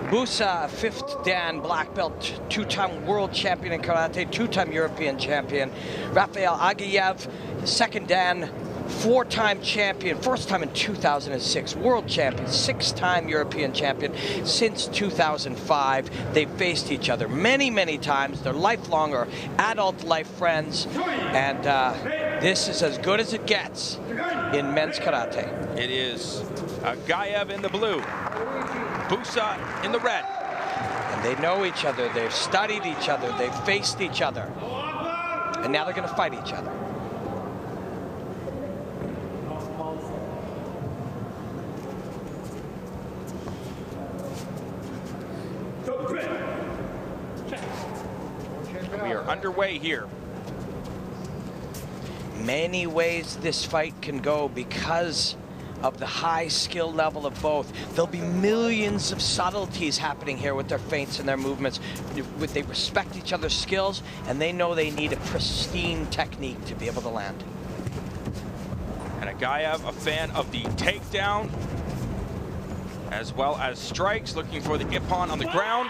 Busa, 5th Dan black belt, 2-time world champion in karate, 2-time European champion. Rafael Agayev, 2nd Dan, 4-time champion, first time in 2006, world champion, 6-time European champion since 2005. They've faced each other many, many times. They're lifelong or adult life friends, and this is as good as it gets in men's karate. It is Agayev in the blue, Busa in the red. And they know each other, they've studied each other, they've faced each other, and now they're going to fight each other. We are underway here. Many ways this fight can go because of the high skill level of both. There'll be millions of subtleties happening here with their feints and their movements. They respect each other's skills, and they know they need a pristine technique to be able to land. And Agayev, a fan of the takedown, as well as strikes, looking for the ippon on the ground.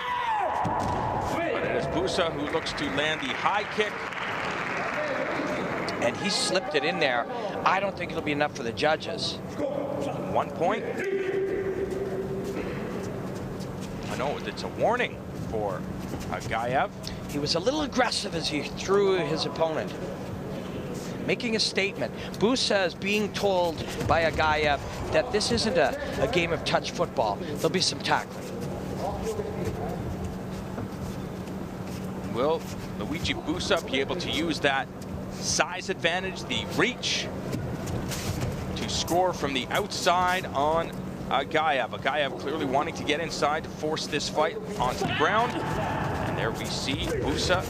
But it is Busa who looks to land the high kick. And he slipped it in there. I don't think it'll be enough for the judges. 1 point. I know it's a warning for Agayev. He was a little aggressive as he threw his opponent, making a statement. Busa is being told by Agayev that this isn't a game of touch football. There'll be some tackling. Will Luigi Busa be able to use that size advantage, the reach, to score from the outside on Agayev? Agayev clearly wanting to get inside to force this fight onto the ground. And there we see Busa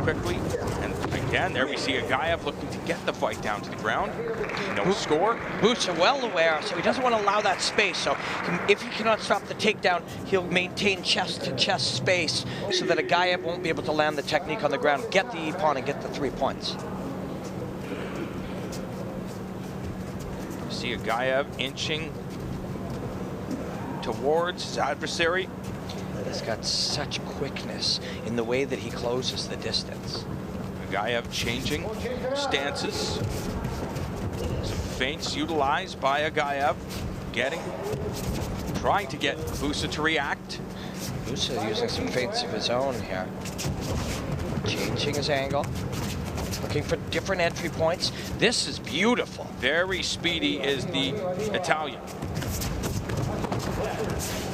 quickly. And again, there we see Agayev looking to get the fight down to the ground. No score. Busa well aware, so he doesn't want to allow that space. So if he cannot stop the takedown, he'll maintain chest-to-chest space so that Agayev won't be able to land the technique on the ground, get the ippon, and get the 3 points. See Agayev inching towards his adversary. He's got such quickness in the way that he closes the distance. Agayev changing stances. Some feints utilized by Agayev. Trying to get Busa to react. Busa using some feints of his own here. Changing his angle. Looking for different entry points. This is beautiful. Very speedy is the Italian.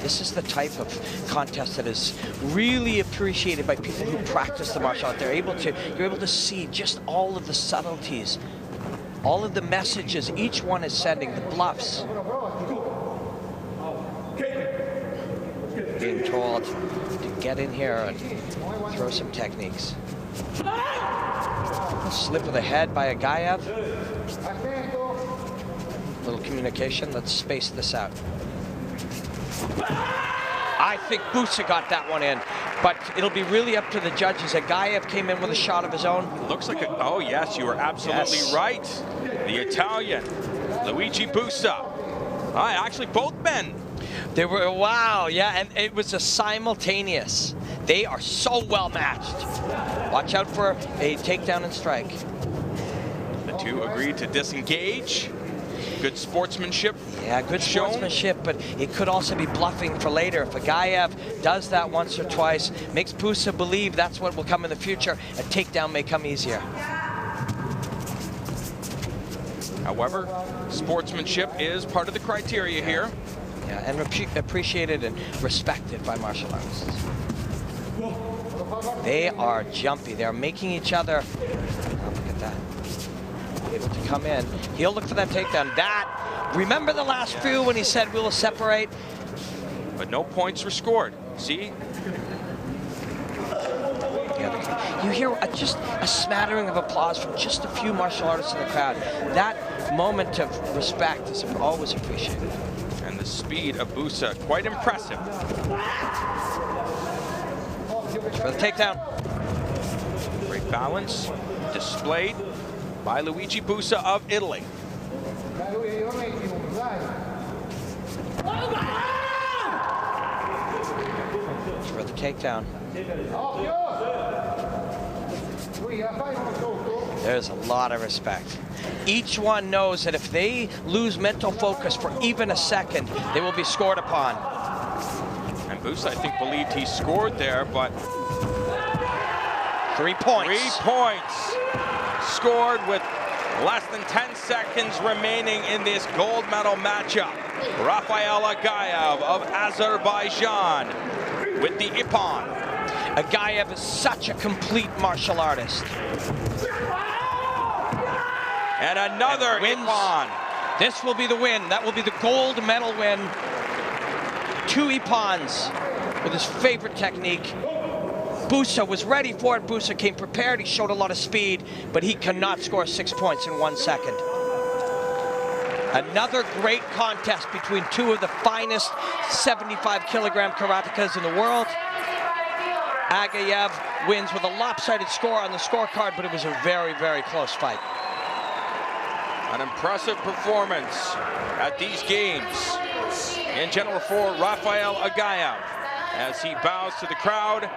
This is the type of contest that is really appreciated by people who practice the martial art. You're able to see just all of the subtleties, all of the messages each one is sending, the bluffs. Being told to get in here and throw some techniques. A slip of the head by Agayev. Little communication, let's space this out. I think Busa got that one in, but it'll be really up to the judges. Agayev came in with a shot of his own. Looks like oh yes, you are absolutely right. The Italian, Luigi Busa. Actually, both men. They were, wow, yeah, and it was a simultaneous. They are so well matched. Watch out for a takedown and strike. The two agreed to disengage. Good sportsmanship. Yeah, good sportsmanship, but it could also be bluffing for later. If Agayev does that once or twice, makes Busa believe that's what will come in the future, a takedown may come easier. However, sportsmanship is part of the criteria here. Yeah, and appreciated and respected by martial artists. They are jumpy. They're making each other, oh, look at that, able to come in. He'll look for that takedown. Remember the last few when he said we'll separate? But no points were scored. See? Yeah, you hear just a smattering of applause from just a few martial artists in the crowd. That moment of respect is always appreciated. And the speed of Busa, quite impressive. For the takedown. Great balance displayed by Luigi Busa of Italy. takedown. There's a lot of respect. Each one knows that if they lose mental focus for even a second, they will be scored upon. And Busa, I think, believed he scored there, but 3 points. 3 points scored with less than 10 seconds remaining in this gold medal matchup. Rafael Agaev of Azerbaijan with the Ippon. Agaev is such a complete martial artist. And another Ippon. This will be the win. That will be the gold medal win. 2 Ippons with his favorite technique. Busa was ready for it. Busa came prepared. He showed a lot of speed, but he cannot score 6 points in 1 second. Another great contest between 2 of the finest 75-kilogram karatekas in the world. Agaev wins with a lopsided score on the scorecard, but it was a very, very close fight. An impressive performance at these games in general for Rafael Agaev as he bows to the crowd